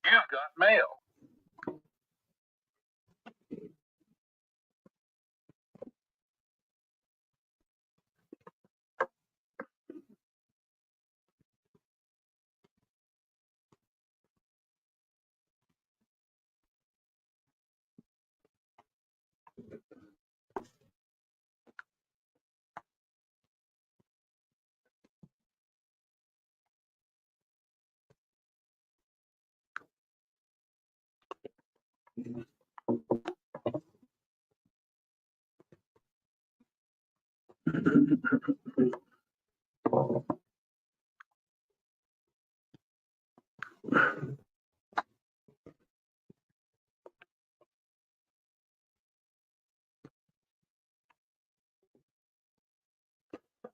You've got mail.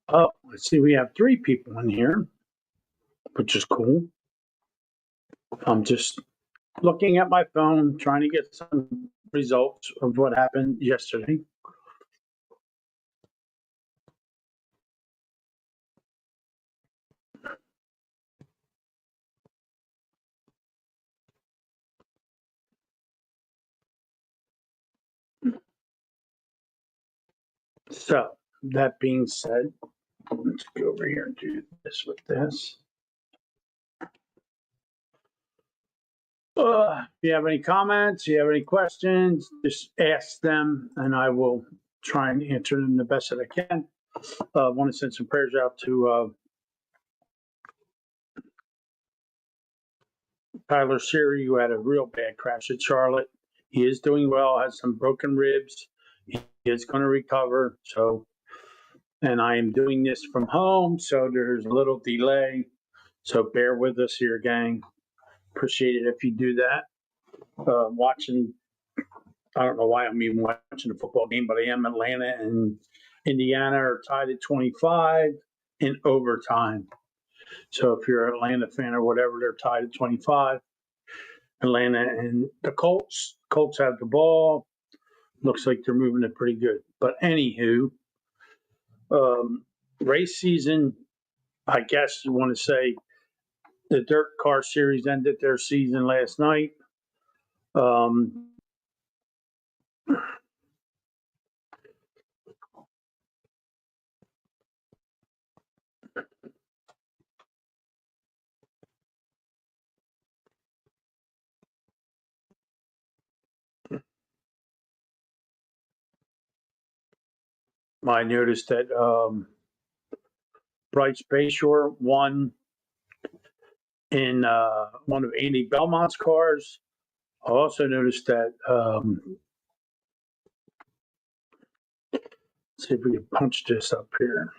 Oh, let's see. We have 3 people in here, which is cool. I'm just looking at my phone, trying to get some results of what happened yesterday. So, that being said, let's go over here and do this with this. If you have any comments, you have any questions, just ask them and I will try and answer them the best that I can. I want to send some prayers out to Tyler Siri, who had a real bad crash at Charlotte. He is doing well, has some broken ribs. He is going to recover. So, and I am doing this from home, so there's a little delay. So bear with us here, gang. Appreciate it if you do that. Watching, I don't know why I'm even watching a football game, but I am. Atlanta and Indiana are tied at 25 in overtime. So if you're an Atlanta fan or whatever, they're tied at 25. Atlanta and the Colts. Colts have the ball. Looks like they're moving it pretty good. But anywho, race season, I guess you want to say the Dirt Car Series ended their season last night. I noticed that Bryce Bayshore won in one of Andy Belmont's cars. I also noticed that, let's see if we can punch this up here.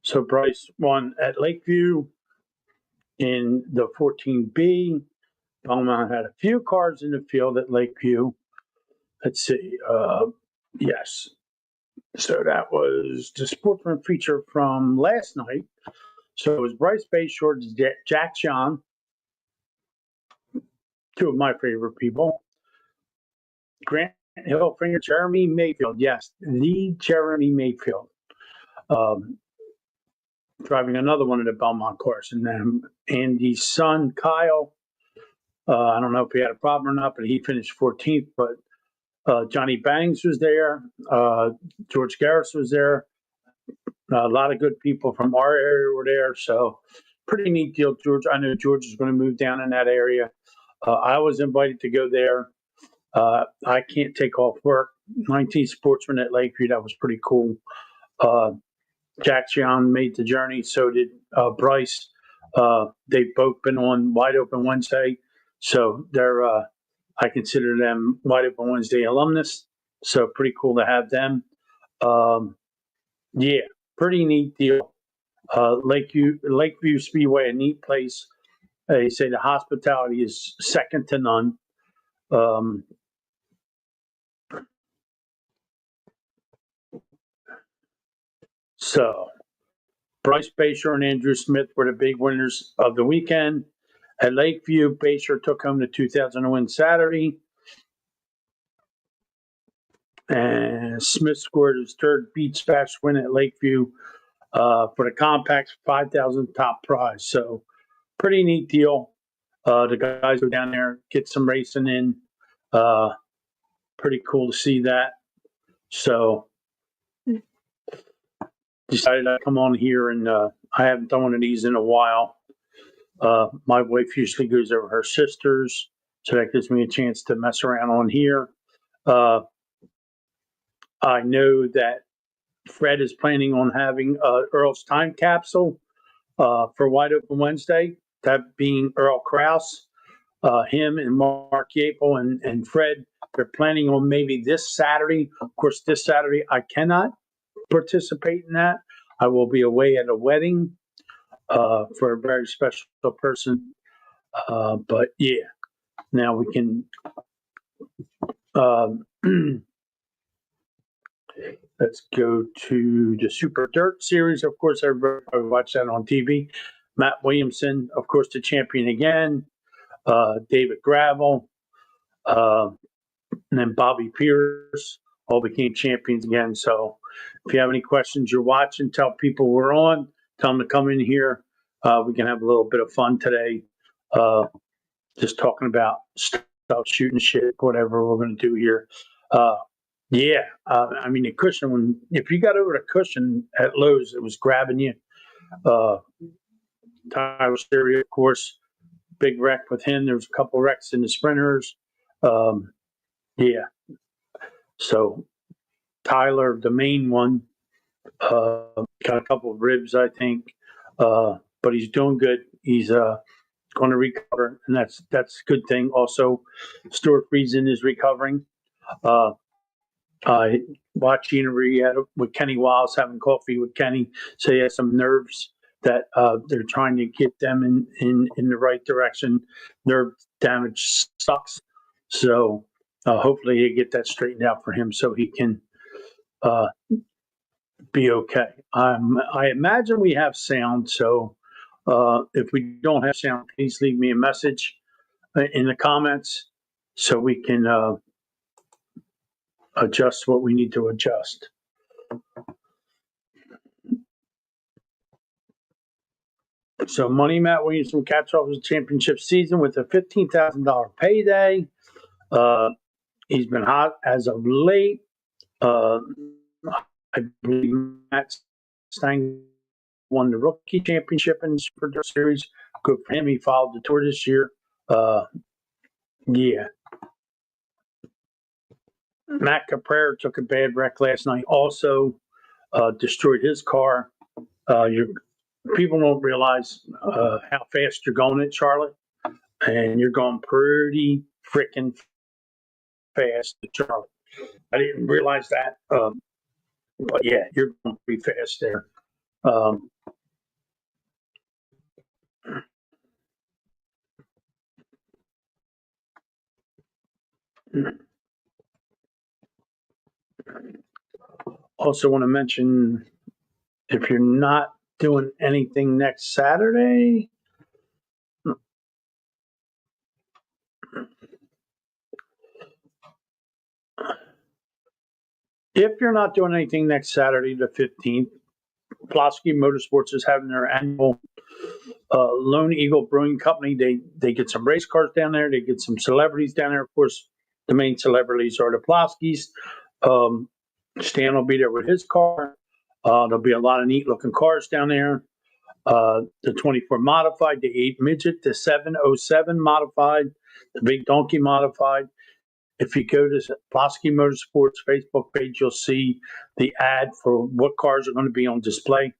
So Bryce won at Lakeview in the 14B. Belmont had a few cars in the field at Lakeview. Let's see. Yes. So that was the Sportsman feature from last night. So it was Bryce Bayshore, Jack John, 2 of my favorite people. Grant Hillfinger, Jeremy Mayfield. Yes, the Jeremy Mayfield. Driving another one of the Belmont cars. And then Andy's son, Kyle. I don't know if he had a problem or not, but he finished 14th. But Johnny Bangs was there. George Garris was there. A lot of good people from our area were there. So pretty neat deal, George. I know George is going to move down in that area. I was invited to go there. I can't take off work. 19 Sportsman at Lakeview. That was pretty cool. Jack John made the journey. So did Bryce. They've both been on Wide Open Wednesday. So I consider them Wide Open Wednesday alumnus. So pretty cool to have them. Yeah, pretty neat deal. Lakeview Speedway, a neat place. They say the hospitality is second to none. Um, so Bryce Basher and Andrew Smith were the big winners of the weekend. At Lakeview, Basher took home the 2000 win Saturday, and Smith scored his third beach bash win at Lakeview for the Compact's 5,000 top prize. So pretty neat deal. The guys go down there, get some racing in. Pretty cool to see that. So decided I'd come on here, and I haven't done one of these in a while. My wife usually goes over her sister's, so that gives me a chance to mess around on here. I know that Fred is planning on having Earl's time capsule for Wide Open Wednesday, that being Earl Kraus. Him and Mark Yapel and Fred, they're planning on maybe this Saturday. Of course, this Saturday I cannot participate in that. I will be away at a wedding for a very special person. But yeah, now we can. Let's go to the Super Dirt Series. Of course, everybody watched that on TV. Matt Williamson, of course, the champion again. David Gravel, and then Bobby Pierce all became champions again. So if you have any questions, you're watching, tell people we're on. Tell them to come in here. We can have a little bit of fun today. Just talking about stuff, shooting shit, whatever we're going to do here. Yeah, I mean the cushion. If you got over the cushion at Lowe's, it was grabbing you. Tyler Stereo, of course, big wreck with him. There was a couple wrecks in the sprinters. Yeah, so Tyler, the main one, got a couple of ribs, I think, but he's doing good. He's going to recover, and that's a good thing. Also, Stuart Friesen is recovering. I watched interview with Kenny Wiles, having coffee with Kenny. So he has some nerves that they're trying to get them in the right direction. Nerve damage sucks. So hopefully they get that straightened out for him so he can be okay. I imagine we have sound. So if we don't have sound, please leave me a message in the comments so we can adjust what we need to adjust. So Money Matt Williamson caps off his championship season with a $15,000 payday. He's been hot as of late. I believe Matt Stang won the rookie championship in the Super Dirt Series. Good for him. He followed the tour this year. Yeah. Matt Caprera took a bad wreck last night. Also destroyed his car. People don't realize how fast you're going at Charlotte, and you're going pretty freaking fast at Charlotte. I didn't realize that, but yeah, you're going pretty fast there. Also, want to mention if you're not doing anything next Saturday, the 15th, Pulaski Motorsports is having their annual Lone Eagle Brewing Company. They get some race cars down there. They get some celebrities down there. Of course, the main celebrities are the Pulaskis. Stan will be there with his car. There'll be a lot of neat looking cars down there. The 24 modified, the 8 midget, the 707 modified, the big donkey modified. If you go to Pulaski Motorsports Facebook page, you'll see the ad for what cars are going to be on display.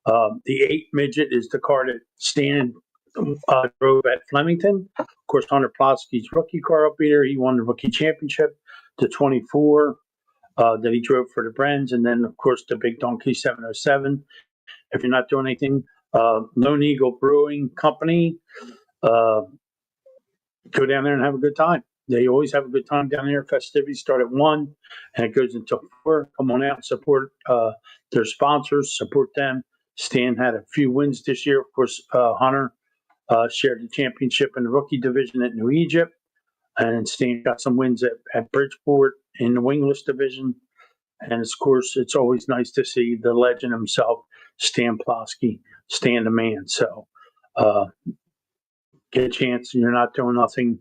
The 8 midget is the car that Stan drove at Flemington. Of course, Hunter Pulaski's rookie car will be there. He won the rookie championship. The 24 that he drove for the Brens, and then of course the Big Donkey 707. If you're not doing anything, Lone Eagle Brewing Company, uh, go down there and have a good time. They always have a good time down there. Festivities start at 1 and it goes until 4. Come on out and support their sponsors, support them. Stan had a few wins this year. Of course, Hunter shared the championship in the rookie division at New Egypt. And Stan got some wins at Bridgeport in the wingless division. And of course, it's always nice to see the legend himself, Stan Plosky, Stan the man. So get a chance and you're not doing nothing.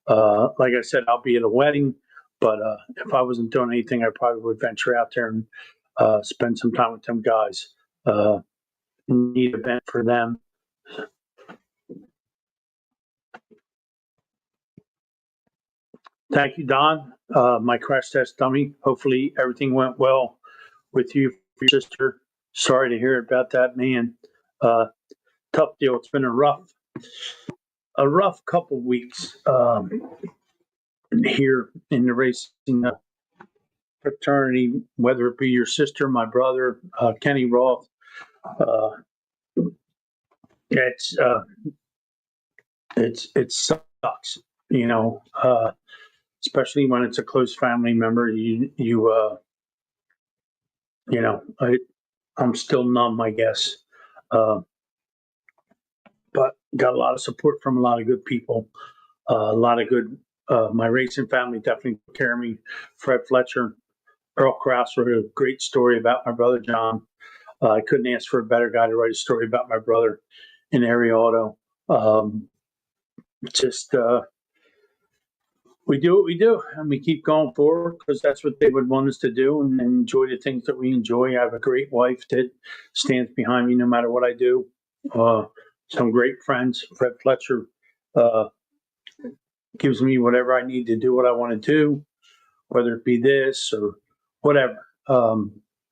Like I said, I'll be at a wedding, but if I wasn't doing anything, I probably would venture out there and spend some time with them guys. Neat event for them. Thank you, Don. My crash test dummy. Hopefully everything went well with you, your sister. Sorry to hear about that, man. Tough deal. It's been a rough couple weeks here in the racing fraternity, whether it be your sister, my brother, Kenny Roth. It sucks, especially when it's a close family member. I'm still numb, I guess. But got a lot of support from a lot of good people, a lot of good. My racing family definitely took care of me. Fred Fletcher, Earl Krause wrote a great story about my brother John. I couldn't ask for a better guy to write a story about my brother in Area Auto. We do what we do, and we keep going forward because that's what they would want us to do, and enjoy the things that we enjoy. I have a great wife that stands behind me no matter what I do. Some great friends. Fred Fletcher gives me whatever I need to do what I want to do, whether it be this or whatever.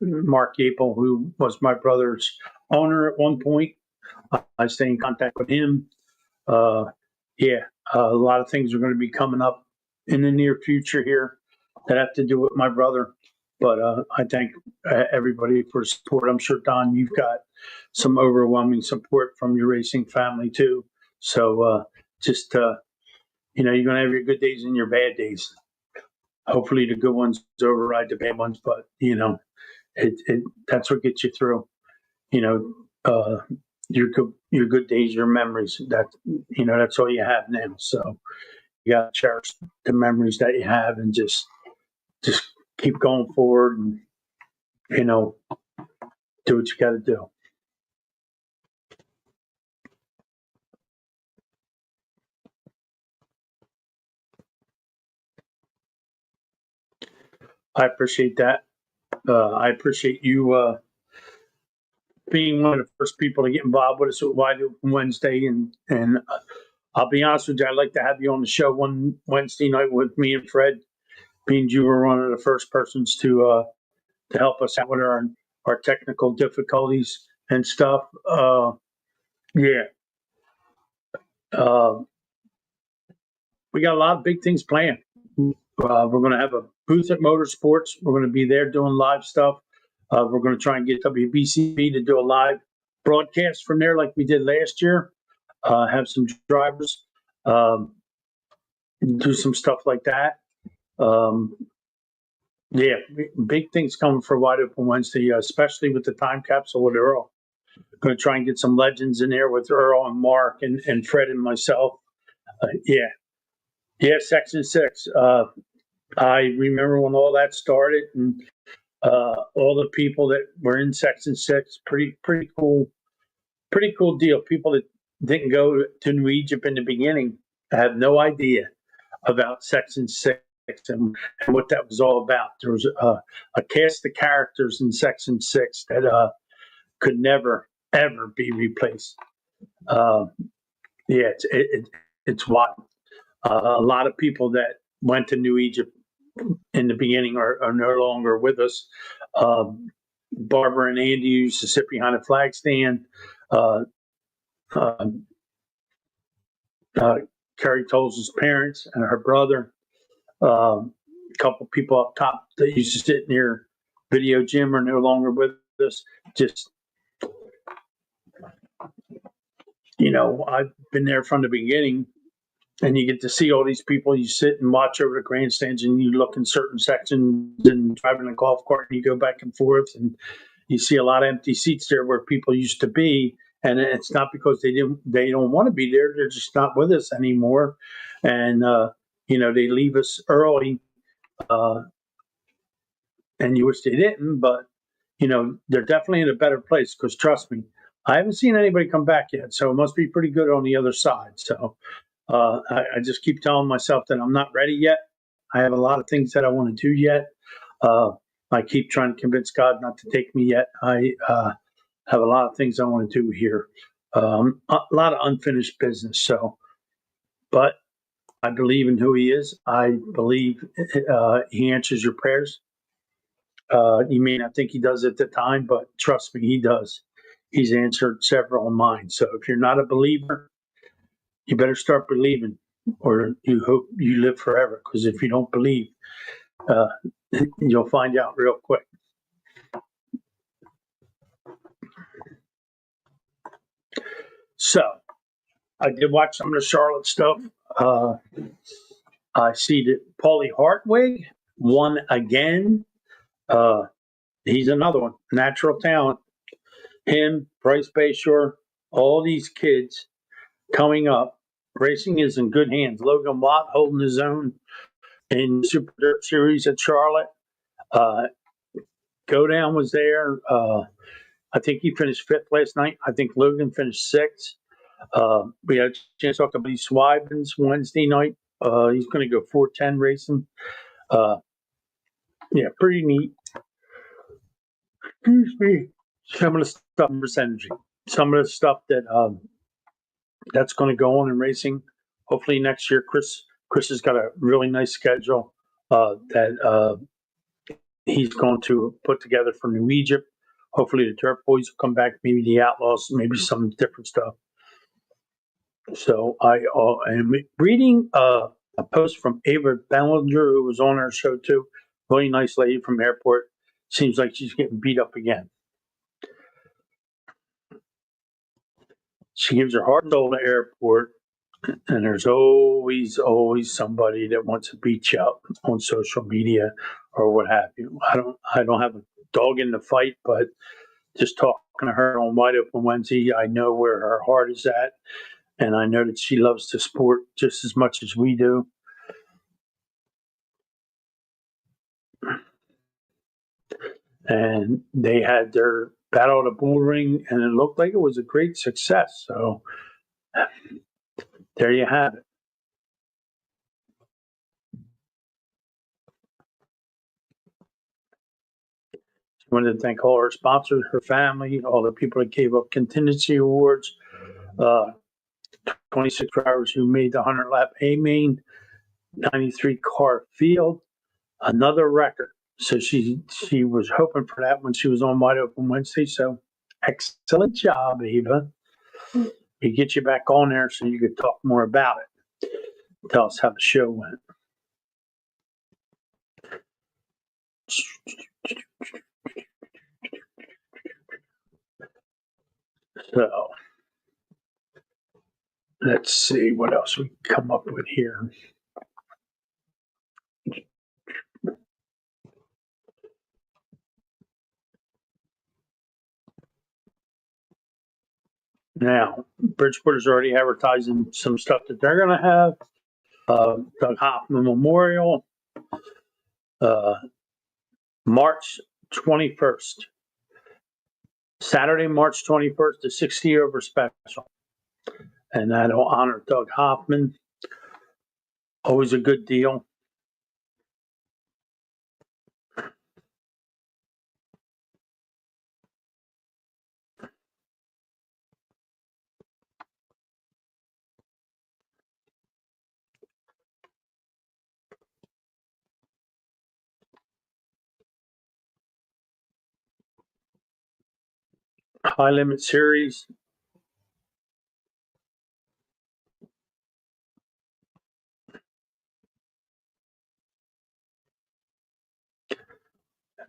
Mark Yapel, who was my brother's owner at one point, I stay in contact with him. A lot of things are going to be coming up in the near future here that have to do with my brother. But I thank everybody for support. I'm sure, Don, you've got some overwhelming support from your racing family too. So you're going to have your good days and your bad days. Hopefully the good ones override the bad ones, but that's what gets you through. Your good days, your memories. That's all you have now. So you got to cherish the memories that you have and just keep going forward and do what you got to do. I appreciate that. I appreciate you being one of the first people to get involved with us at Wide Open Wednesday, and I'll be honest with you, I'd like to have you on the show one Wednesday night with me and Fred, being you were one of the first persons to help us out with our technical difficulties and stuff. We got a lot of big things planned. We're going to have a booth at Motorsports. We're going to be there doing live stuff. We're going to try and get WBCB to do a live broadcast from there like we did last year. Have some drivers do some stuff like that. Big things coming for Wide Open Wednesday, especially with the time capsule with Earl. Going to try and get some legends in there with Earl and Mark and Fred and myself. Section 6. I remember when all that started and all the people that were in Section 6. Pretty cool deal. People that didn't go to New Egypt in the beginning have no idea about Section 6 and what that was all about. There was a cast of characters in Section 6 that could never, ever be replaced. It's wild. A lot of people that went to New Egypt in the beginning are no longer with us. Barbara and Andy used to sit behind a flag stand. Carrie Tolles' parents and her brother. couple people up top that used to sit near Video Gym are no longer with us. Just, I've been there from the beginning, and you get to see all these people. You sit and watch over the grandstands, and you look in certain sections and driving a golf cart, and you go back and forth, and you see a lot of empty seats there where people used to be. And it's not because they don't want to be there. They're just not with us anymore. And, they leave us early, and you wish they didn't, but, they're definitely in a better place because trust me, I haven't seen anybody come back yet. So it must be pretty good on the other side. So I just keep telling myself that I'm not ready yet. I have a lot of things that I want to do yet. I keep trying to convince God not to take me yet. I have a lot of things I want to do here. A lot of unfinished business. So, but I believe in who He is. I believe He answers your prayers. You may not think He does at the time, but trust me, He does. He's answered several of mine. So if you're not a believer, you better start believing, or you hope you live forever. Because if you don't believe, you'll find out real quick. So I did watch some of the Charlotte stuff. I see that Paulie Hartwig won again. He's another one, natural talent. Him, Bryce Bayshore, all these kids coming up. Racing is in good hands. Logan Watt holding his own in Super Dirt Series at Charlotte. Go Down was there. I think he finished fifth last night. I think Logan finished sixth. We had a chance to talk to Buddy Swivens Wednesday night. He's going to go 410 racing. Pretty neat. Excuse me. Some of the stuff in percentage. Some of the stuff that's going to go on in racing. Hopefully next year, Chris has got a really nice schedule that he's going to put together for New Egypt. Hopefully the Turf Boys will come back, maybe the Outlaws, maybe some different stuff. So I am reading a post from Ava Bellinger, who was on our show too. Really nice lady from airport. Seems like she's getting beat up again. She gives her heart and soul to airport, and there's always somebody that wants to beat you up on social media or what have you. I don't have a dog in the fight, but just talking to her on Wide Open Wednesday, I know where her heart is at, and I know that she loves the sport just as much as we do. And they had their battle at a bull ring, and it looked like it was a great success. So there you have it. She wanted to thank all her sponsors, her family, all the people that gave up contingency awards, 26 drivers who made the 100-lap A-Main, 93 car field, another record. So she was hoping for that when she was on Wide Open Wednesday. So excellent job, Eva. We get you back on there so you could talk more about it. Tell us how the show went. So let's see what else we come up with here. Now, Bridgeport's already advertising some stuff that they're going to have. Doug Hoffman Memorial, March 21st. Saturday, March 21st, the 60 over special. And that'll honor Doug Hoffman. Always a good deal. High Limit Series.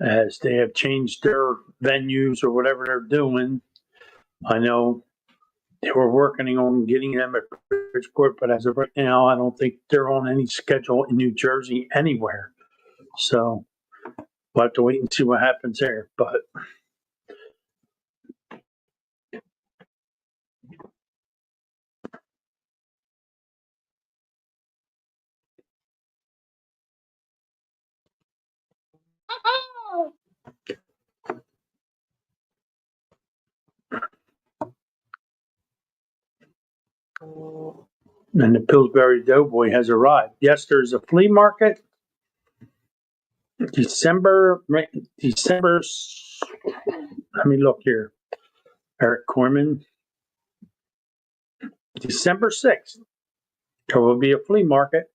as they have changed their venues or whatever they're doing. I know they were working on getting them at Bridgeport, but as of right now, I don't think they're on any schedule in New Jersey anywhere. So we'll have to wait and see what happens there. But and the Pillsbury Doughboy has arrived. Yes, there's a flea market. December. Let me look here. Eric Corman. December 6th, there will be a flea market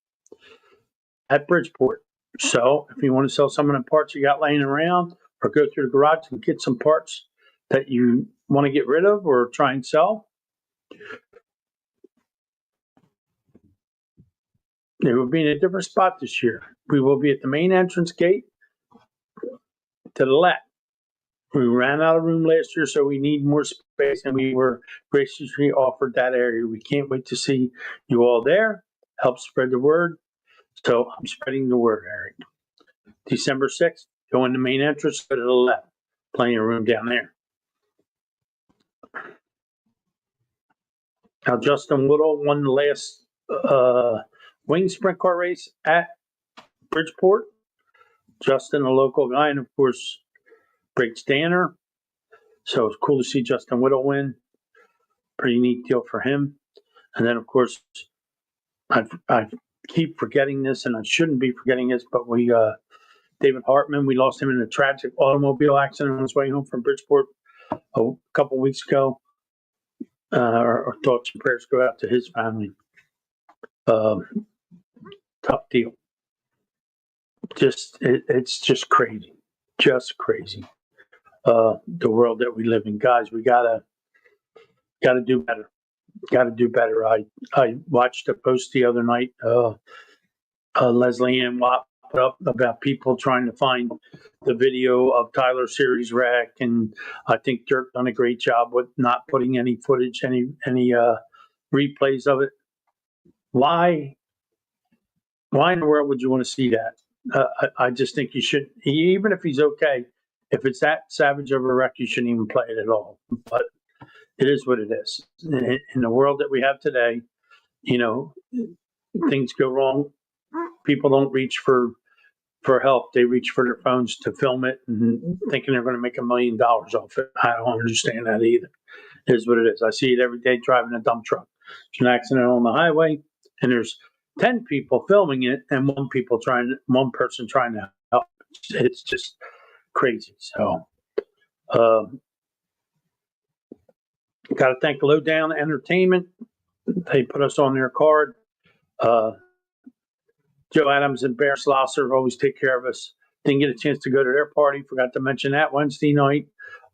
at Bridgeport. So if you want to sell some of the parts you got laying around or go through the garage and get some parts that you want to get rid of or try and sell, they will be in a different spot this year. We will be at the main entrance gate to the left. We ran out of room last year, so we need more space, and we were graciously offered that area. We can't wait to see you all there. Help spread the word. So I'm spreading the word, Eric. December 6th, go in the main entrance, go to the left. Plenty of room down there. Now, Justin Woodall won the last wing sprint car race at Bridgeport. Justin, a local guy, and of course, Briggs Danner. So it's cool to see Justin Woodall win. Pretty neat deal for him. And then, of course, I keep forgetting this, and I shouldn't be forgetting this, but David Hartman, we lost him in a tragic automobile accident on his way home from Bridgeport a couple weeks ago. Our thoughts and prayers go out to his family. Tough deal. It's just crazy. Just crazy. The world that we live in. Guys, we gotta do better. Got to do better. I watched a post the other night. Leslie Ann Watt put up about people trying to find the video of Tyler Series wreck, and I think Dirk done a great job with not putting any footage, any replays of it. Why in the world would you want to see that? I just think you should, even if he's okay. If it's that savage of a wreck, you shouldn't even play it at all. But it is what it is. In the world that we have today, things go wrong. People don't reach for help. They reach for their phones to film it and thinking they're going to make $1 million off it. I don't understand that either. It is what it is. I see it every day driving a dump truck. There's an accident on the highway, and there's 10 people filming it and one person trying to help. It's just crazy. So, got to thank Lowdown Entertainment. They put us on their card. Joe Adams and Bear Slosser always take care of us. Didn't get a chance to go to their party. Forgot to mention that Wednesday night.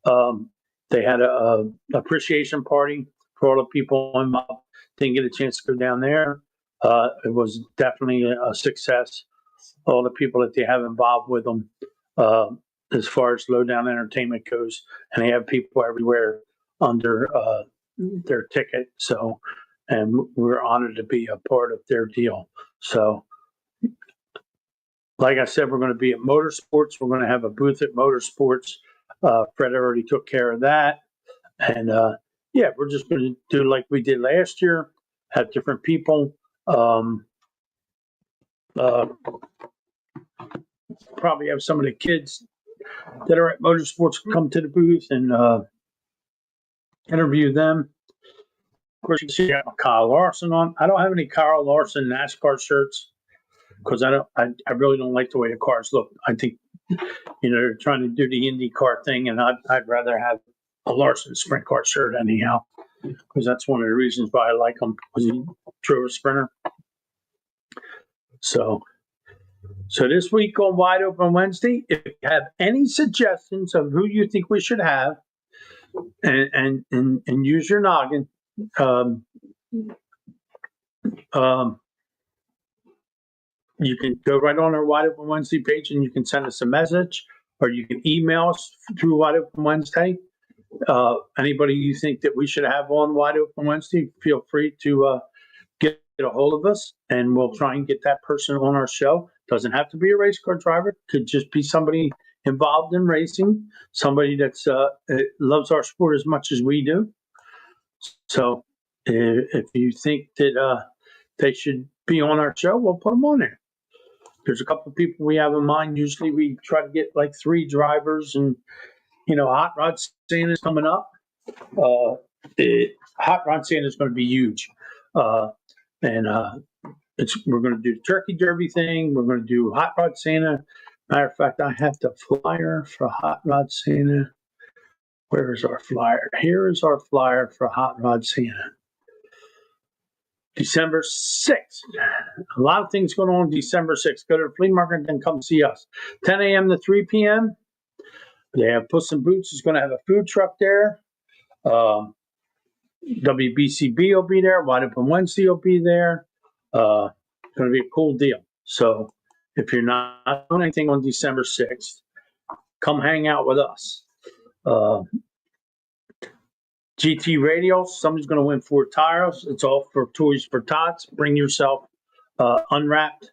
They had a appreciation party for all the people involved. Didn't get a chance to go down there. It was definitely a success. All the people that they have involved with them, as far as Lowdown Entertainment goes, and they have people everywhere under their ticket. So, and we're honored to be a part of their deal. So, like I said, we're going to be at Motorsports. We're going to have a booth at Motorsports. Fred already took care of that. And we're just going to do like we did last year, have different people. Probably have some of the kids that are at Motorsports come to the booth and interview them. Of course, you see I have Kyle Larson on. I don't have any Kyle Larson NASCAR shirts because I really don't like the way the cars look. I think they're trying to do the IndyCar thing, and I'd rather have a Larson sprint car shirt anyhow, because that's one of the reasons why I like him, because he drove a sprinter. So this week on Wide Open Wednesday, if you have any suggestions of who you think we should have, and use your noggin, you can go right on our Wide Open Wednesday page and you can send us a message, or you can email us through Wide Open Wednesday. Anybody you think that we should have on Wide Open Wednesday, feel free to get a hold of us, and we'll try and get that person on our show. Doesn't have to be a race car driver. Could just be somebody involved in racing, somebody that's loves our sport as much as we do. So if you think that they should be on our show, we'll put them on there. There's a couple of people we have in mind. Usually we try to get like 3 drivers, and Hot Rod Santa is coming up. Hot Rod Santa is going to be huge. We're going to do the Turkey Derby thing. We're going to do Hot Rod Santa. Matter of fact, I have the flyer for Hot Rod Santa. Where is our flyer? Here is our flyer for Hot Rod Santa. December 6th. A lot of things going on December 6th. Go to the flea market and then come see us. 10 a.m. to 3 p.m. They have Puss in Boots is going to have a food truck there. WBCB will be there. Wide Open Wednesday will be there. It's going to be a cool deal. So if you're not doing anything on December 6th, come hang out with us. GT Radio, somebody's going to win 4 tires. It's all for Toys for Tots. Bring yourself unwrapped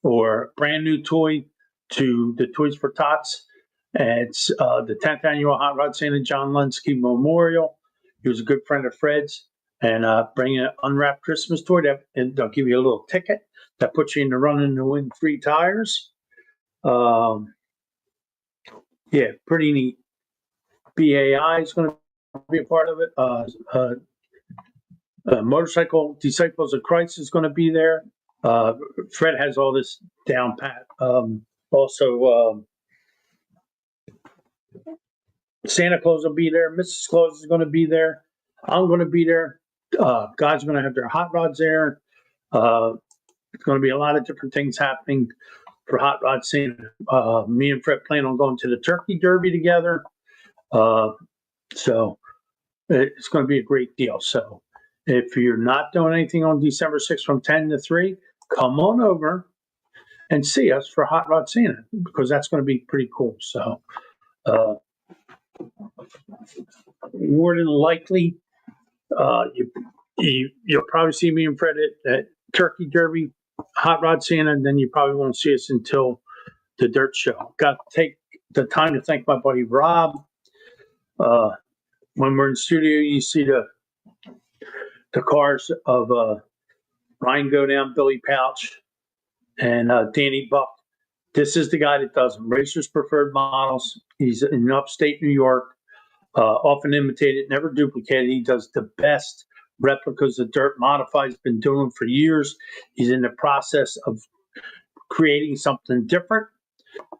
or brand new toy to the Toys for Tots. It's the 10th annual Hot Rod Santa John Lunsky Memorial. He was a good friend of Fred's. And bring an unwrapped Christmas toy, and they'll give you a little ticket that puts you in the running to win 3 tires. Yeah, pretty neat. BAI is going to be a part of it. Motorcycle Disciples of Christ is going to be there. Fred has all this down pat. Also, Santa Claus will be there. Mrs. Claus is going to be there. I'm going to be there. Guys are going to have their hot rods there. It's going to be a lot of different things happening for Hot Rod Santa. Me and Fred plan on going to the Turkey Derby together. So it's going to be a great deal. So if you're not doing anything on December 6th from 10 to 3, come on over and see us for Hot Rod Santa, because that's going to be pretty cool. So more than likely, you'll probably see me and Fred at Turkey Derby, Hot Rod Santa, and then you probably won't see us until the Dirt Show. Got to take the time to thank my buddy Rob. When we're in studio, you see the cars of Ryan Go Down, Billy Pouch, and Danny Buck. This is the guy that does Racers Preferred Models. He's in upstate New York, often imitated, never duplicated. He does the best replicas of dirt. Modified's been doing them for years. He's in the process of creating something different.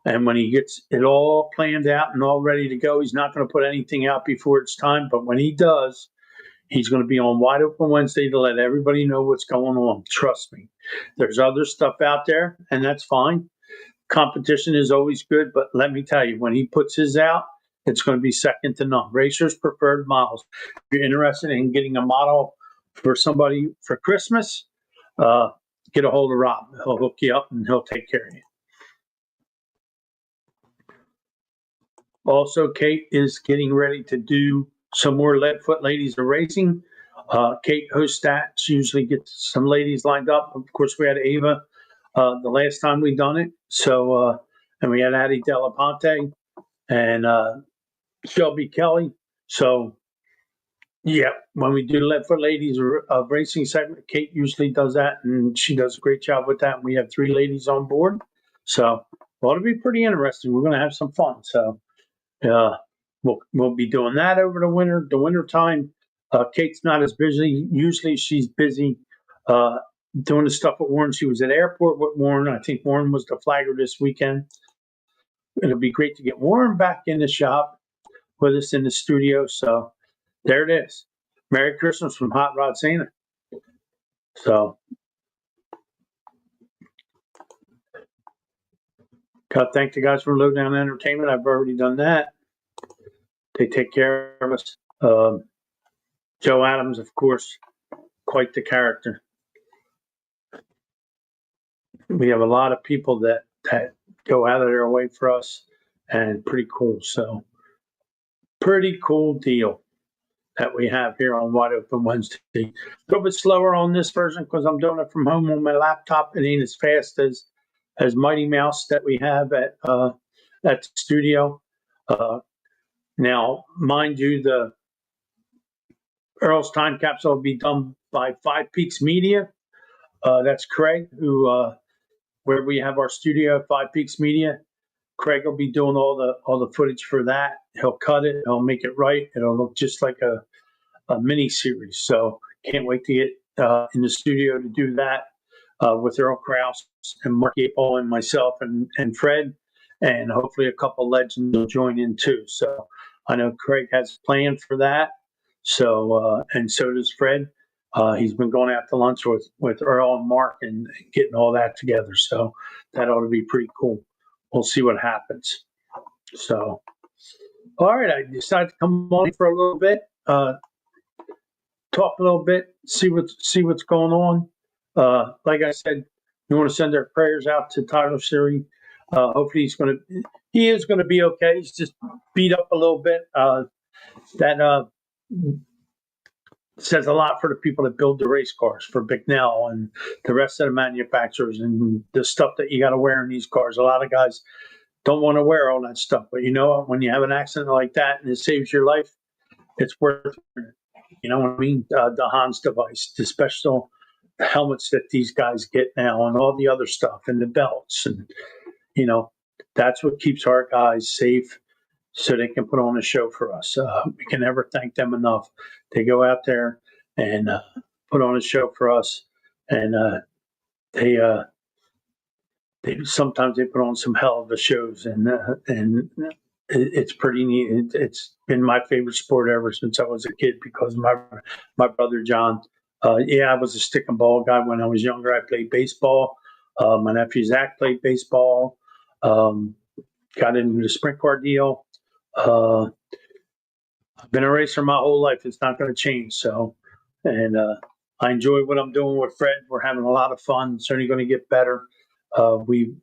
And when he gets it all planned out and all ready to go, he's not going to put anything out before it's time. But when he does, he's going to be on Wide Open Wednesday to let everybody know what's going on. Trust me. There's other stuff out there, and that's fine. Competition is always good, but let me tell you, when he puts his out, it's going to be second to none. Racers Preferred Models. If you're interested in getting a model for somebody for Christmas, get a hold of Rob. He'll hook you up and he'll take care of you. Also, Kate is getting ready to do some more Leadfoot Ladies of Racing. Kate hosts that. She usually gets some ladies lined up. Of course, we had Ava the last time we done it. So, and we had Addie Delaponte and Shelby Kelly. So, yeah, when we do the Leadfoot Ladies of Racing segment, Kate usually does that, and she does a great job with that. We have 3 ladies on board. So, well, it'll be pretty interesting. We're going to have some fun. So, we'll be doing that over the winter. The winter time, Kate's not as busy. Usually she's busy doing the stuff with Warren. She was at airport with Warren. I think Warren was the flagger this weekend. It'll be great to get Warren back in the shop with us in the studio. So there it is. Merry Christmas from Hot Rod Santa. So got to thank the guys from Lowdown Entertainment. I've already done that. They take care of us. Joe Adams, of course, quite the character. We have a lot of people that go out of their way for us. and pretty cool. So pretty cool deal that we have here on Wide Open Wednesday. A little bit slower on this version because I'm doing it from home on my laptop. It ain't as fast as Mighty Mouse that we have at the studio. Now, mind you, the Earl's time capsule will be done by Five Peaks Media. That's Craig, who where we have our studio at Five Peaks Media. Craig will be doing all the footage for that. He'll cut it. He'll make it right. It'll look just like a mini series. So can't wait to get in the studio to do that with Earl Krause and Mark Yapel and myself and Fred, and hopefully a couple legends will join in too. So I know Craig has a plan for that. So and so does Fred. He's been going out to lunch with Earl and Mark and getting all that together. So that ought to be pretty cool. We'll see what happens. So, all right, I decided to come on for a little bit, talk a little bit, see what's going on. Like I said, we want to send our prayers out to Tyler Siri. Hopefully he is gonna be okay. He's just beat up a little bit. That says a lot for the people that build the race cars for Bicknell and the rest of the manufacturers and the stuff that you got to wear in these cars. A lot of guys don't want to wear all that stuff, but you know what? When you have an accident like that and it saves your life, it's worth it. You know what I mean? The Hans device, the special helmets that these guys get now, and all the other stuff, and the belts, and you know, that's what keeps our guys safe, so they can put on a show for us. We can never thank them enough. They go out there and put on a show for us, and they sometimes they put on some hell of a shows, and it's pretty neat. It's been my favorite sport ever since I was a kid because my brother John. I was a stick and ball guy when I was younger. I played baseball. My nephew Zach played baseball. Got into the sprint car deal. I've been a racer my whole life. It's not going to change. So, and I enjoy what I'm doing with Fred. We're having a lot of fun. It's only going to get better. We've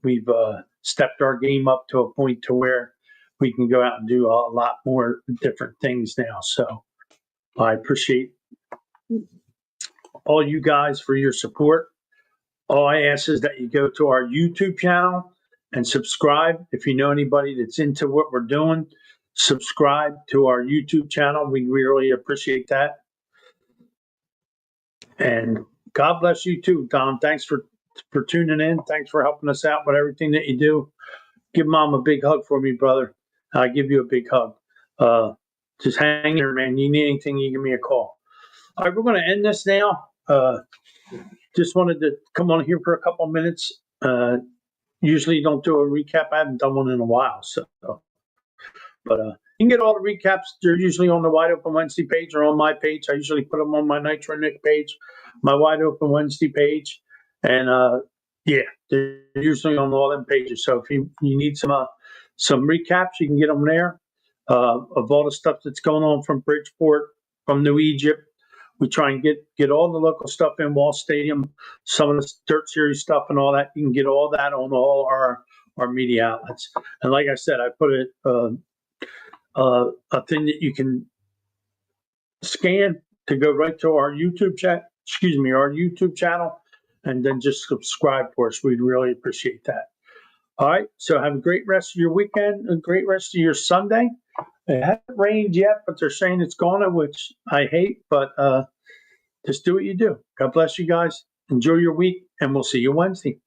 stepped our game up to a point to where we can go out and do a lot more different things now. So I appreciate all you guys for your support. All I ask is that you go to our YouTube channel and subscribe. If you know anybody that's into what we're doing, subscribe to our YouTube channel. We really appreciate that. And God bless you too, Tom. Thanks for tuning in. Thanks for helping us out with everything that you do. Give Mom a big hug for me, brother. I give you a big hug. Just hang here, man. You need anything, you give me a call. All right, we're going to end this now. Just wanted to come on here for a couple minutes. Usually don't do a recap. I haven't done one in a while. But you can get all the recaps. They're usually on the Wide Open Wednesday page or on my page. I usually put them on my Nitro Nick page, my Wide Open Wednesday page. And they're usually on all them pages. So if you need some recaps, you can get them there of all the stuff that's going on from Bridgeport, from New Egypt. We try and get all the local stuff in Wall Stadium, some of the Dirt Series stuff and all that. You can get all that on all our media outlets. And like I said, I put a thing that you can scan to go right to our YouTube our YouTube channel, and then just subscribe for us. We'd really appreciate that. All right. So have a great rest of your weekend, a great rest of your Sunday. It hasn't rained yet, but they're saying it's gonna, which I hate, but just do what you do. God bless you guys. Enjoy your week, and we'll see you Wednesday.